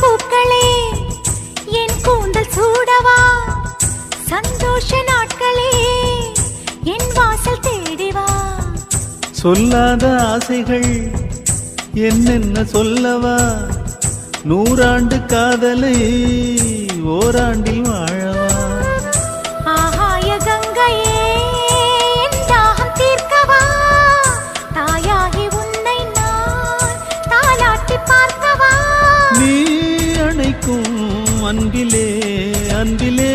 பூக்களே என் கூந்தல் சூடவா சந்தோஷ நாட்களே என் வாசல் தேடிவா சொல்லாத ஆசைகள் என்னென்ன சொல்லவா நூறாண்டு காதலை ஓராண்டில் வாழவா ஆகாய கங்கையே என் தாகம் தீர்க்கவா தாயாகி உன்னை நான் தாலாட்டி பார்க்கவா நீ அணைக்கும் அன்பிலே அன்பிலே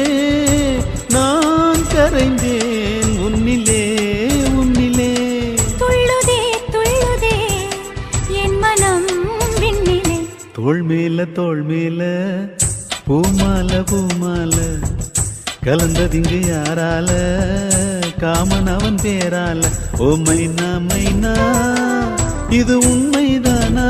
நான் கரைந்தேன் உன்னிலே உன்னிலே துள்ளுதே துள்ளுதே என் மனம் விண்ணிலே தோள் மேல பூமால பூமால கலந்ததிங்கு யாரால காமன் அவன் பேரால ஓ மைனா மைனா இது உண்மைதானா